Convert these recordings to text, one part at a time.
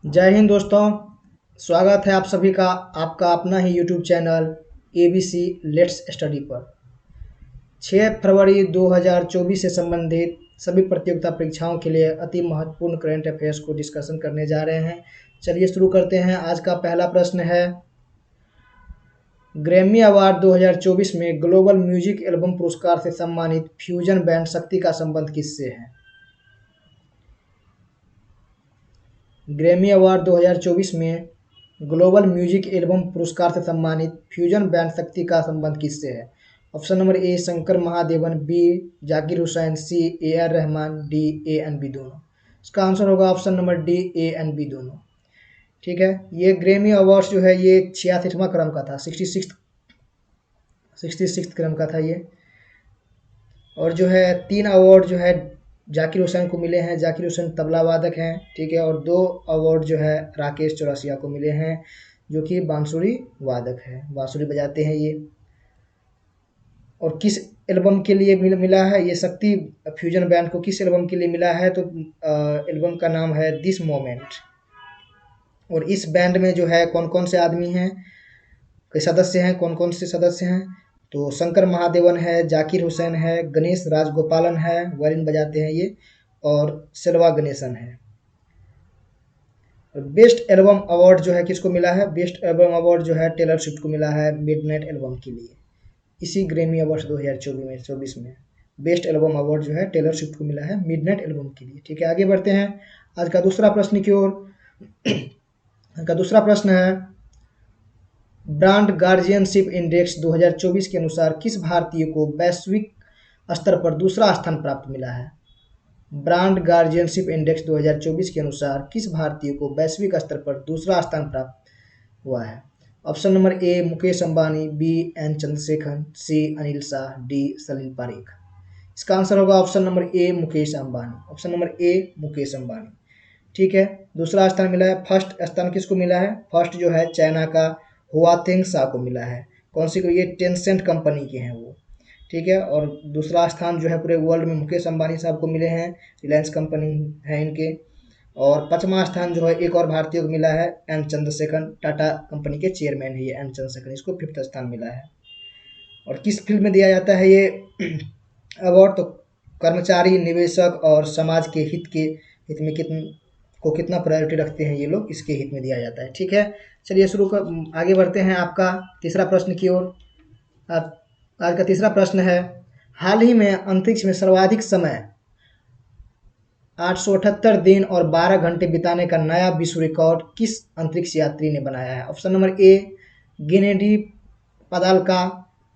जय हिंद दोस्तों। स्वागत है आप सभी का आपका अपना ही YouTube channel ABC let's study पर। 6 फरवरी 2024 से संबंधित सभी प्रतियोगिता परीक्षाओं के लिए अति महत्वपूर्ण करंट अफेयर्स को डिस्कशन करने जा रहे हैं। चलिए शुरू करते हैं। आज का पहला प्रश्न है, ग्रैमी अवार्ड 2024 में ग्लोबल म्यूजिक एल्बम पुरस्कार से सम्मानित फ्यूजन बैंड शक्ति का संबंध किससे है? ग्रैमी अवार्ड 2024 में ग्लोबल म्यूजिक एल्बम पुरस्कार से सम्मानित फ्यूजन बैंड शक्ति का संबंध किससे है? Option number A Shankar Mahadevan, B Zakir Hussain, C AR Rahman, D A&B दोनों। इसका आंसर होगा ऑप्शन नंबर डी A&B दोनों। ठीक है, ये ग्रैमी अवार्ड्स जो है ये 66वां क्रम का था, 66 क्रम का था ये। और जो है 3 अवार्ड जो है जाकिर हुसैन को मिले हैं। जाकिर हुसैन तबला वादक हैं, ठीक है। और 2 अवार्ड जो है राकेश चौरसिया को मिले हैं, जो कि बांसुरी वादक है, बांसुरी बजाते हैं ये। और किस एल्बम के लिए मिला है ये शक्ति फ्यूजन बैंड को, किस एल्बम के लिए मिला है? तो एल्बम का नाम है दिस मोमेंट। और इस बैंड में जो है कौन कौन से आदमी हैं, के सदस्य हैं, कौन कौन से सदस्य हैं? तो शंकर महादेवन है, जाकिर हुसैन है, गणेश राजगोपालन है, वायलिन बजाते हैं ये, और सेल्वा गणेशन है। बेस्ट एल्बम अवार्ड जो है किसको मिला है? बेस्ट एल्बम अवार्ड जो है टेलर स्विफ्ट को मिला है मिडनाइट एल्बम के लिए, इसी ग्रैमी अवार्ड 2024 में बेस्ट एल्बम अवार्ड जो है टेलर स्विफ्ट को मिला है मिडनाइट एल्बम के लिए। ठीक है, आगे बढ़ते हैं आज का दूसरा प्रश्न की ओर। आज का दूसरा प्रश्न है, ब्रांड गार्जियनशिप इंडेक्स 2024 के अनुसार किस भारतीय को वैश्विक स्तर पर दूसरा स्थान प्राप्त मिला है? ब्रांड गार्जियनशिप इंडेक्स 2024 के अनुसार किस भारतीय को वैश्विक स्तर पर दूसरा स्थान प्राप्त हुआ है? Option number A Mukesh Ambani, B N Chandrashekhar, C Anil Shah, D Salil Parekh. इसका आंसर होगा option number A Mukesh Ambani. Option number A Mukesh Ambani. ठीक है, दूसरा स्थान मिला है। फर्स्ट स्थान किसको मिला है? फर्स्ट जो है चाइना का हुआथेंग सा को मिला है। कौन सी को? ये टेंसेंट कंपनी के हैं वो। ठीक है, और दूसरा स्थान जो है पूरे वर्ल्ड में मुकेश अंबानी साहब को मिले हैं, रिलायंस कंपनी है इनके। और 5वां स्थान जो है एक और भारतीय को मिला है, एन चंद्रशेखर, टाटा कंपनी के चेयरमैन है ये एन चंद्रशेखर, इसको 5th स्थान मिला है। और किस फील्ड में दिया जाता है ये अवार्ड? तो कर्मचारी, निवेशक और समाज के हित में कितना प्रायोरिटी रखते हैं ये लोग, इसके हित में दिया जाता है। ठीक है, चलिए आगे बढ़ते हैं आपका तीसरा प्रश्न की ओर। आज का तीसरा प्रश्न है, हाल ही में अंतरिक्ष में सर्वाधिक समय 878 दिन और 12 घंटे बिताने का नया विश्व रिकॉर्ड किस अंतरिक्ष यात्री ने बनाया है? ऑप्शन नंबर ए गेनेडी पदाल्का,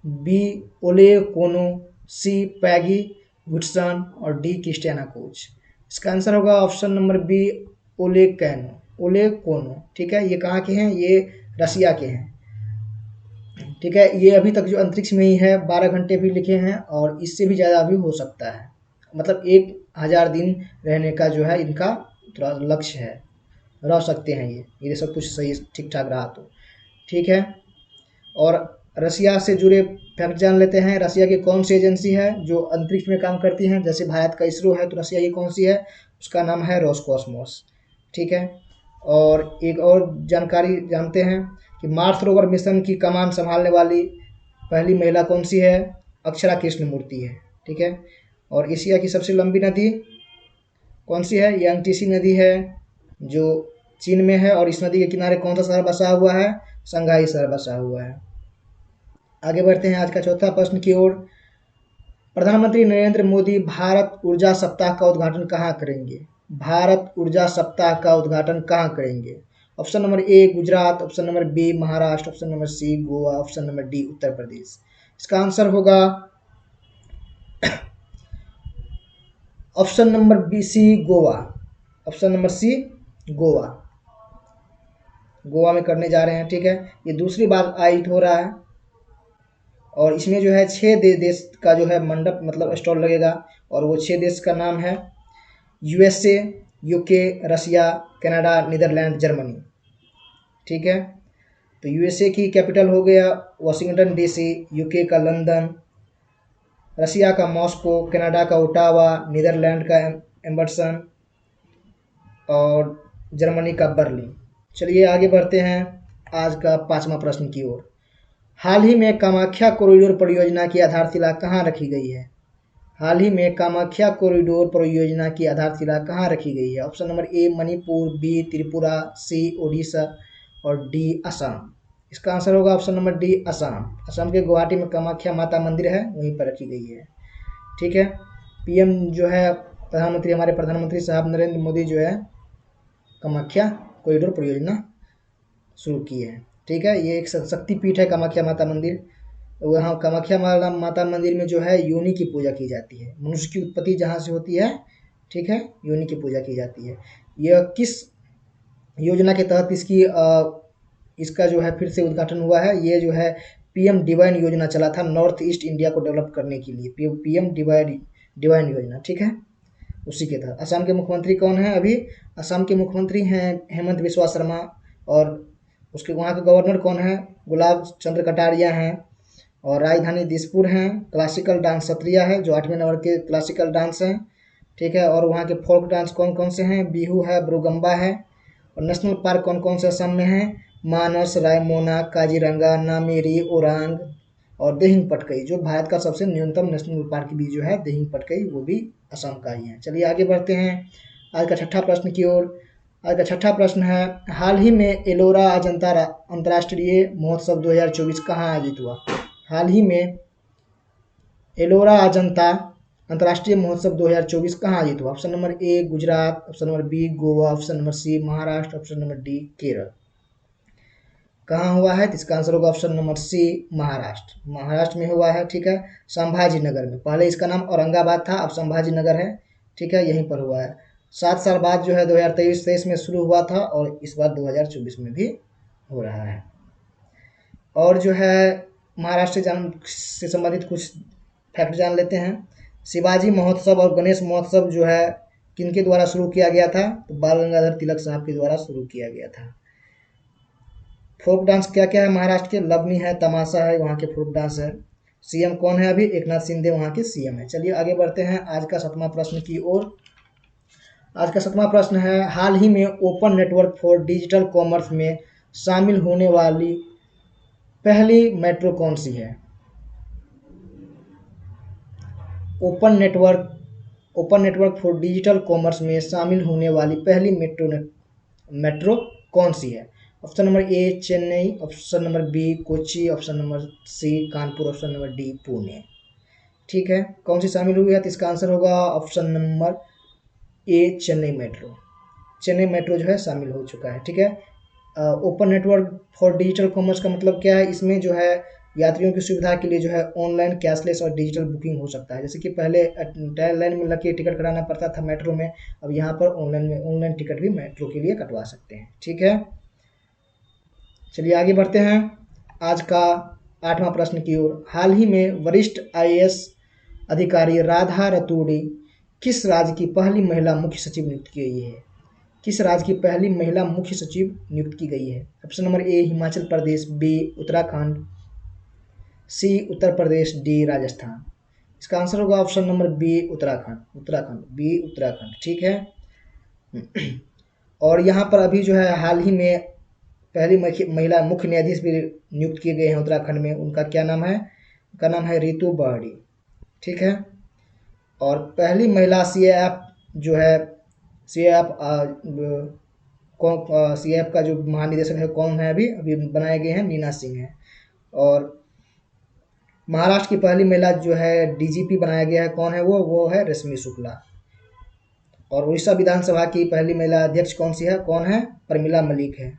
बी ओले कोनो, सी पैगी वुडसन, और डी क्रिस्टियाना कोच। इसका आंसर होगा ऑप्शन नंबर बी ओले कोनो। ठीक है, ये कहाँ के हैं? ये रसिया के हैं। ठीक है, ये अभी तक जो अंतरिक्ष में ही है, 12 घंटे भी लिखे हैं और इससे भी ज़्यादा भी हो सकता है। मतलब 1000 दिन रहने का जो है इनका थोड़ा लक्ष्य है, रह सकते हैं ये सब कुछ सही ठीक ठाक रहा तो। ठीक है, और रसिया से जुड़े फैक्ट जान लेते हैं। रसिया की कौन सी एजेंसी है जो अंतरिक्ष में काम करती है? जैसे भारत का इसरो है, तो रसिया की कौन सी है? उसका नाम है रोसकॉस्मोस। ठीक है, और एक और जानकारी जानते हैं कि मार्स रोवर मिशन की कमान संभालने वाली पहली महिला कौन सी है? अक्षरा कृष्णमूर्ति है। ठीक है, और एशिया की सबसे लंबी नदी कौन सी है? यांगटीसी नदी है, जो चीन में है। और इस नदी के किनारे कौन सा शहर बसा हुआ है? शंघाई शहर बसा हुआ है। आगे बढ़ते हैं आज का चौथा प्रश्न की ओर। प्रधानमंत्री नरेंद्र मोदी भारत ऊर्जा सप्ताह का उद्घाटन कहाँ करेंगे? भारत ऊर्जा सप्ताह का उद्घाटन कहाँ करेंगे? Option number A Gujarat, option number B Maharashtra, option number C Goa, option number D Uttar Pradesh. इसका आंसर होगा option number B C Goa. Option number C Goa, Goa में करने जा रहे हैं। ठीक है, ये दूसरी बार आयोजित हो रहा है और इसमें जो है 6 देश का जो है मंडप मतलब स्टॉल लगेगा। और वो 6 देश का नाम है USA, UK, रसिया, कनाडा, नीदरलैंड, जर्मनी। ठीक है, तो USA की कैपिटल हो गया वाशिंगटन DC, UK का लंदन, रसिया का मॉस्को, कनाडा का ओटावा, नीदरलैंड का एम्बर्सन, और जर्मनी का बर्लिन। चलिए आगे बढ़ते हैं आज का 5वां प्रश्न की ओर। हाल ही में कामाख्या कॉरिडोर परियोजना की आधारशिला कहाँ रखी गई है? हाल ही में कामाख्या कॉरिडोर परियोजना की आधारशिला कहाँ रखी गई है? Option number A Manipur, B Tripura, C Odisha और डी असम। इसका आंसर होगा option number D Assam. Assam के गुवाहाटी में कामाख्या माता मंदिर है, वहीं पर रखी गई है। ठीक है, पीएम जो है प्रधानमंत्री, हमारे प्रधानमंत्री साहब नरेंद्र मोदी जो है कामाख्या कॉरिडोर परियोजना शुरू की है। ठीक है, ये एक शक्तिपीठ है कामाख्या माता मंदिर। वहाँ कामाख्या माता मंदिर में जो है योनि की पूजा की जाती है। मनुष्य की उत्पत्ति जहाँ से होती है, ठीक है, योनि की पूजा की जाती है। यह किस योजना के तहत इसका जो है फिर से उद्घाटन हुआ है? ये जो है पीएम डिवाइन योजना चला था नॉर्थ ईस्ट इंडिया को डेवलप करने के लिए, पीएम डिवाइन योजना। ठीक है, उसी के तहत। असम के मुख्यमंत्री कौन है अभी? असम के मुख्यमंत्री हैं हेमंत बिस्वा शर्मा, और उसके वहाँ के गवर्नर कौन है? गुलाब चंद्र कटारिया हैं। और राजधानी दिसपुर हैं। क्लासिकल डांस सत्रिया है, जो 8वें नंबर के क्लासिकल डांस हैं। ठीक है, और वहाँ के फोक डांस कौन कौन से हैं? बिहू है, ब्रुगम्बा है। और नेशनल पार्क कौन कौन से असम में हैं? मानस, रायमोना, काजीरंगा, नामेरी, ओरांग और दिहिंग पटकई, जो भारत का सबसे न्यूनतम नेशनल पार्क भी जो है दिहिंग पटकई, वो भी असम का ही है। चलिए आगे बढ़ते हैं आज का छठा प्रश्न की ओर। आज का छठा प्रश्न है, हाल ही में एलोरा अजंता अंतर्राष्ट्रीय महोत्सव 2024 कहाँ आयोजित हुआ? हाल ही में एलोरा अजंता अंतर्राष्ट्रीय महोत्सव 2024 कहाँ आयोजित हुआ? Option number A Gujarat, option number B Goa, option number C Maharashtra, option number D Kerala. कहाँ हुआ है? इसका आंसर होगा option number C Maharashtra. Maharashtra में हुआ है। ठीक है, संभाजी नगर में। पहले इसका नाम औरंगाबाद था, अब संभाजी नगर है। ठीक है, यहीं पर हुआ है। 7 साल बाद जो है 2023 में शुरू हुआ था, और इस बार 2024 में भी हो रहा है। और जो है महाराष्ट्र से संबंधित कुछ फैक्ट जान लेते हैं। शिवाजी महोत्सव और गणेश महोत्सव जो है किनके द्वारा शुरू किया गया था? तो बाल गंगाधर तिलक साहब के द्वारा शुरू किया गया था। फोक डांस क्या क्या है महाराष्ट्र के? लवनी है, तमाशा है, वहाँ के फोक डांस है। सीएम कौन है अभी? एकनाथ शिंदे वहाँ के सीएम है। चलिए आगे बढ़ते हैं आज का 7वां प्रश्न की ओर। आज का 7वां प्रश्न है, हाल ही में open network for digital commerce में शामिल होने वाली पहली मेट्रो कौन सी है? Open network for digital commerce में शामिल होने वाली पहली मेट्रो कौन सी है? Option number A Chennai, option number B Kochi, option number C Kanpur, option number D Pune. ठीक है, कौन सी शामिल हुई है? तो इसका आंसर होगा option number A Chennai metro. Chennai metro जो है शामिल हो चुका है। ठीक है, open network for digital commerce का मतलब क्या है? इसमें जो है यात्रियों की सुविधा के लिए जो है ऑनलाइन, कैशलेस और डिजिटल बुकिंग हो सकता है। जैसे कि पहले लाइन में लग के टिकट कटाना पड़ता था मेट्रो में, अब यहाँ पर ऑनलाइन टिकट भी मेट्रो के लिए कटवा सकते हैं। ठीक है, चलिए आगे बढ़ते हैं आज का 8वां प्रश्न की ओर। हाल ही में वरिष्ठ आईएएस अधिकारी राधा रतूड़ी किस राज्य की पहली महिला मुख्य सचिव नियुक्त की गई है? किस राज्य की पहली महिला मुख्य सचिव नियुक्त की गई है? Option number A Himachal Pradesh, B Uttarakhand, C Uttar Pradesh, D Rajasthan. इसका आंसर होगा ऑप्शन नंबर बी उत्तराखंड। ठीक है, और यहाँ पर अभी जो है हाल ही में पहली महिला मुख्य न्यायाधीश भी नियुक्त किए गए हैं उत्तराखंड में। उनका क्या नाम है? उनका नाम है रितु बहड़ी। ठीक है, और पहली महिला सीएएफ जो है सीएएफ सीएएफ का जो महानिदेशक है कौन है? अभी अभी बनाए गए हैं नीना सिंह है। और महाराष्ट्र की पहली महिला जो है डीजीपी बनाया गया है, कौन है वो है रश्मि शुक्ला। और उड़ीसा विधानसभा की पहली महिला अध्यक्ष कौन सी है? कौन है? प्रमिला मलिक है।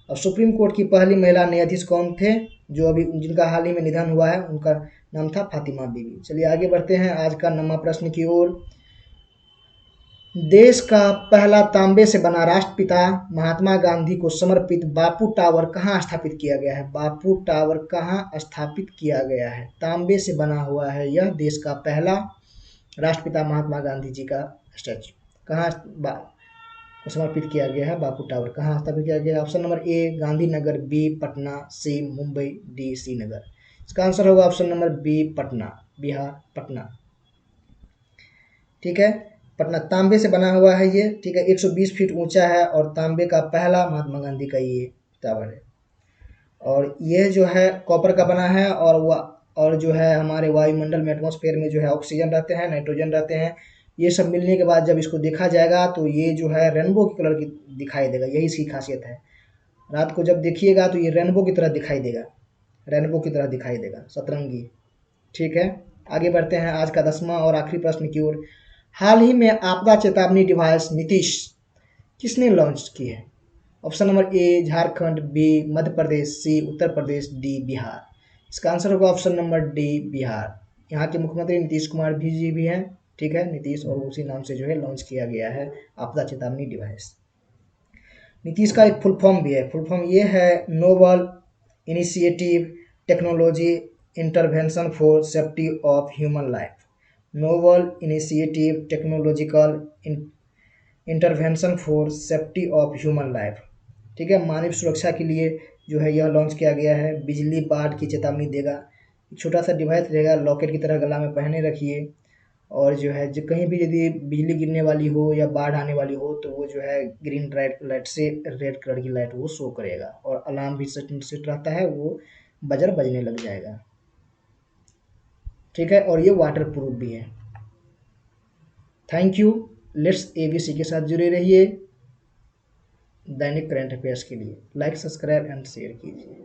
और सुप्रीम कोर्ट की पहली महिला न्यायाधीश कौन थे, जो अभी जिनका हाल ही में निधन हुआ है? उनका नाम था फातिमा बीबी। चलिए आगे बढ़ते हैं आज का 9वां प्रश्न की ओर। देश का पहला तांबे से बना राष्ट्रपिता महात्मा गांधी को समर्पित बापू टावर कहाँ स्थापित किया गया है? बापू टावर कहाँ स्थापित किया गया है? तांबे से बना हुआ है यह देश का पहला राष्ट्रपिता महात्मा गांधी जी का स्टैचू। कहाँ को समर्पित किया गया है? बापू टावर कहाँ स्थापित किया गया है? Option number A Gandhinagar, B Patna, C Mumbai, D Srinagar. इसका आंसर होगा option number B Patna, Bihar Patna. ठीक है, पटना तांबे से बना हुआ है ये, ठीक है। 120 फीट ऊंचा है और तांबे का पहला महात्मा गांधी का ये टावर है। और यह जो है कॉपर का बना है और जो है हमारे वायुमंडल में एटमॉस्फेयर में जो है ऑक्सीजन रहते हैं, नाइट्रोजन रहते हैं। ये सब मिलने के बाद जब इसको देखा जाएगा तो ये जो है रेनबो की कलर की दिखाई देगा, यही इसकी खासियत है। रात को जब देखिएगा तो ये रेनबो की तरह दिखाई देगा, रेनबो की तरह दिखाई देगा, सतरंगी। ठीक है, आगे बढ़ते हैं आज का 10वां और आखिरी प्रश्न की ओर। हाल ही में आपदा चेतावनी डिवाइस नीतीश किसने लॉन्च की है? Option number A Jharkhand, B Madhya Pradesh, C Uttar Pradesh, D Bihar. इसका आंसर होगा ऑप्शन नंबर डी बिहार। यहाँ के मुख्यमंत्री नीतीश कुमार भी जी भी हैं, ठीक है, नीतीश, और उसी नाम से जो है लॉन्च किया गया है आपदा चेतावनी डिवाइस। नीतीश का एक फुल फॉर्म भी है, फुल फॉर्म ये है noble initiative technology intervention for safety of human life. Noble initiative technological intervention for safety of human life, ठीक है, मानव सुरक्षा के लिए जो है यह लॉन्च किया गया है। बिजली बाढ़ की चेतावनी देगा, छोटा सा डिवाइस रहेगा, लॉकेट की तरह गला में पहने रखिए, और जो है जो कहीं भी यदि बिजली गिरने वाली हो या बाढ़ आने वाली हो तो वो जो है ग्रीन लाइट से रेड कलर की लाइट वो शो करेगा, और अलार्म भी सेट रहता है, वो बजर बजने लग जाएगा। ठीक है, और ये वाटर प्रूफ भी है। Thank you. लेट्स एबीसी के साथ जुड़े रहिए दैनिक करंट अफेयर्स के लिए। लाइक, सब्सक्राइब एंड शेयर कीजिए।